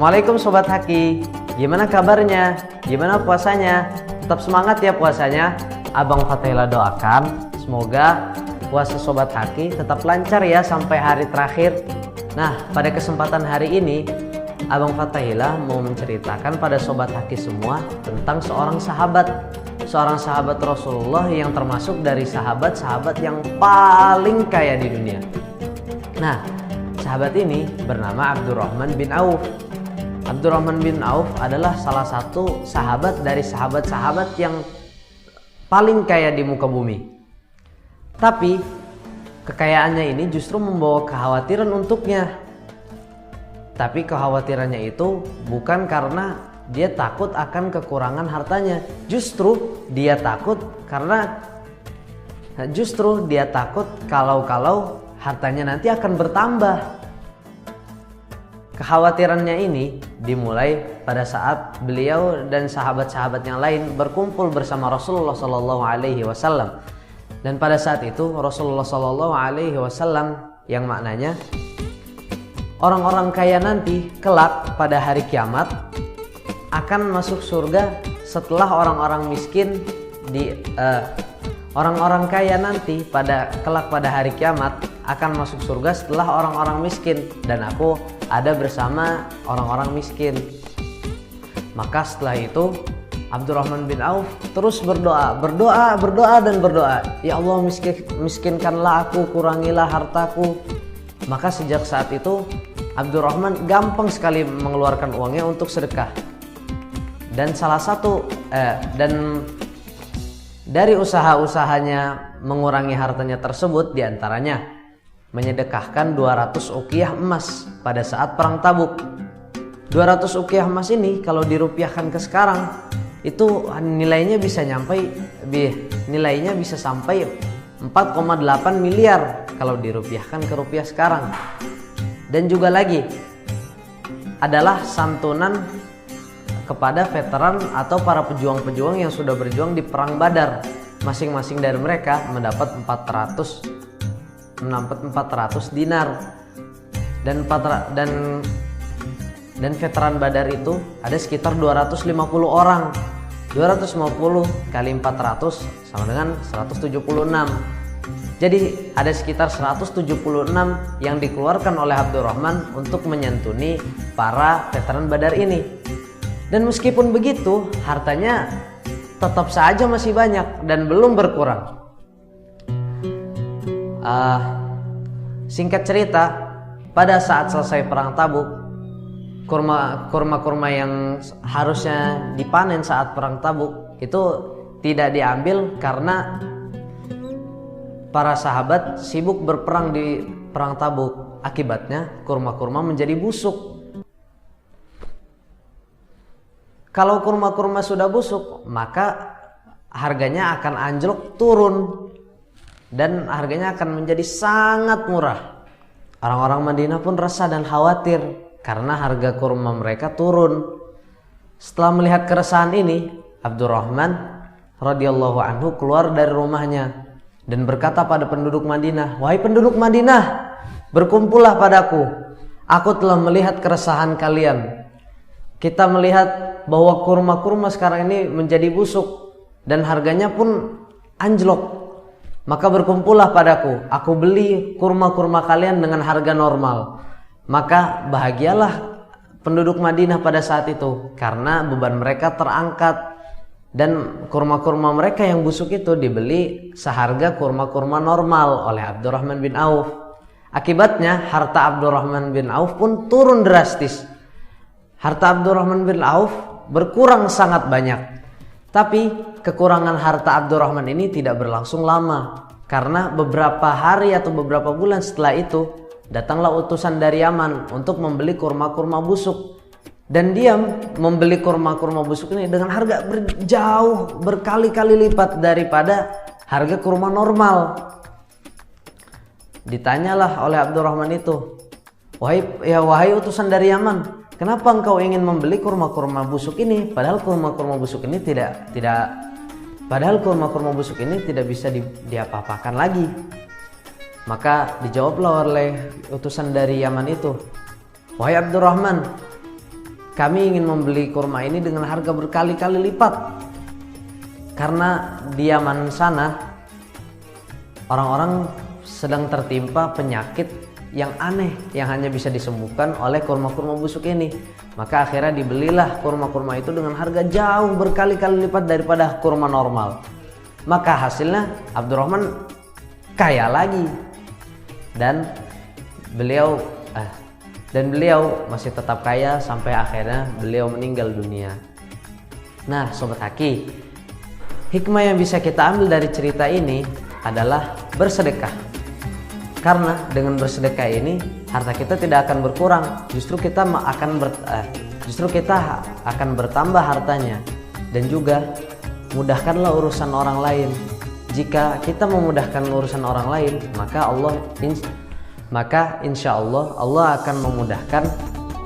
Assalamualaikum Sobat Haki, gimana kabarnya? Gimana puasanya? Tetap semangat ya puasanya. Abang Fatahillah doakan semoga puasa Sobat Haki tetap lancar ya sampai hari terakhir. Nah, pada kesempatan hari ini Abang Fatahillah mau menceritakan pada Sobat Haki semua tentang seorang sahabat Rasulullah yang termasuk dari sahabat-sahabat yang paling kaya di dunia. Nah, sahabat ini bernama Abdurrahman bin Auf. Abdurrahman bin Auf adalah salah satu sahabat dari sahabat-sahabat yang paling kaya di muka bumi. Tapi kekayaannya ini justru membawa kekhawatiran untuknya. Tapi kekhawatirannya itu bukan karena dia takut akan kekurangan hartanya. Justru dia takut kalau hartanya nanti akan bertambah. Kekhawatirannya ini dimulai pada saat beliau dan sahabat-sahabat yang lain berkumpul bersama Rasulullah SAW. Dan pada saat itu Rasulullah SAW yang maknanya orang-orang kaya nanti kelak pada hari kiamat akan masuk surga setelah orang-orang miskin orang-orang kaya nanti kelak pada hari kiamat akan masuk surga setelah orang-orang miskin, dan aku ada bersama orang-orang miskin. Maka setelah itu Abdurrahman bin Auf terus berdoa. Ya Allah, miskinkanlah aku, kurangilah hartaku. Maka sejak saat itu Abdurrahman gampang sekali mengeluarkan uangnya untuk sedekah. Dan dari usaha-usahanya mengurangi hartanya tersebut diantaranya menyedekahkan 200 uqiyah emas pada saat perang Tabuk. 200 uqiyah emas ini kalau dirupiahkan ke sekarang itu nilainya bisa sampai 4,8 miliar kalau dirupiahkan ke rupiah sekarang. Dan juga lagi adalah santunan kepada veteran atau para pejuang-pejuang yang sudah berjuang di perang Badar. Masing-masing dari mereka mendapat 400 dinar. Dan veteran Badar itu ada sekitar 250 orang. 250 kali 400 sama dengan 176. Jadi ada sekitar 176 yang dikeluarkan oleh Abdurrahman untuk menyantuni para veteran Badar ini. Dan meskipun begitu, hartanya tetap saja masih banyak dan belum berkurang. Singkat cerita, pada saat selesai perang Tabuk, kurma yang harusnya dipanen saat perang Tabuk itu tidak diambil karena para sahabat sibuk berperang di perang Tabuk. Akibatnya kurma-kurma menjadi busuk. Kalau kurma-kurma sudah busuk, maka harganya akan anjlok turun dan harganya akan menjadi sangat murah. Orang-orang Madinah pun resah dan khawatir karena harga kurma mereka turun. Setelah melihat keresahan ini, Abdurrahman radhiyallahu anhu keluar dari rumahnya dan berkata pada penduduk Madinah, "Wahai penduduk Madinah, berkumpullah padaku. Aku telah melihat keresahan kalian. Kita melihat bahwa kurma-kurma sekarang ini menjadi busuk dan harganya pun anjlok. Maka berkumpullah padaku. Aku beli kurma-kurma kalian dengan harga normal." Maka bahagialah penduduk Madinah pada saat itu karena beban mereka terangkat dan kurma-kurma mereka yang busuk itu dibeli seharga kurma-kurma normal oleh Abdurrahman bin Auf. Akibatnya harta Abdurrahman bin Auf pun turun drastis. Harta Abdurrahman bin Auf berkurang sangat banyak. Tapi kekurangan harta Abdurrahman ini tidak berlangsung lama, karena beberapa hari atau beberapa bulan setelah itu datanglah utusan dari Yaman untuk membeli kurma-kurma busuk. Dan dia membeli kurma-kurma busuk ini dengan harga berkali-kali lipat daripada harga kurma normal. Ditanyalah oleh Abdurrahman itu, wahai utusan dari Yaman, kenapa engkau ingin membeli kurma-kurma busuk ini? Padahal kurma-kurma busuk ini tidak bisa diapa-apakan lagi. Maka dijawablah oleh utusan dari Yaman itu, wahai Abdurrahman, kami ingin membeli kurma ini dengan harga berkali-kali lipat. Karena di Yaman sana orang-orang sedang tertimpa penyakit yang aneh yang hanya bisa disembuhkan oleh kurma-kurma busuk ini. Maka akhirnya dibelilah kurma-kurma itu dengan harga jauh berkali-kali lipat daripada kurma normal. Maka hasilnya Abdurrahman kaya lagi, dan beliau masih tetap kaya sampai akhirnya beliau meninggal dunia. Nah Sobat Haki, hikmah yang bisa kita ambil dari cerita ini adalah bersedekah. Karena dengan bersedekah ini harta kita tidak akan berkurang, justru kita akan bertambah hartanya. Dan juga mudahkanlah urusan orang lain. Jika kita memudahkan urusan orang lain, maka insya Allah Allah akan memudahkan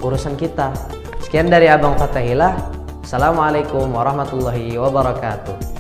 urusan kita. Sekian dari Abang Fatahillah. Assalamualaikum warahmatullahi wabarakatuh.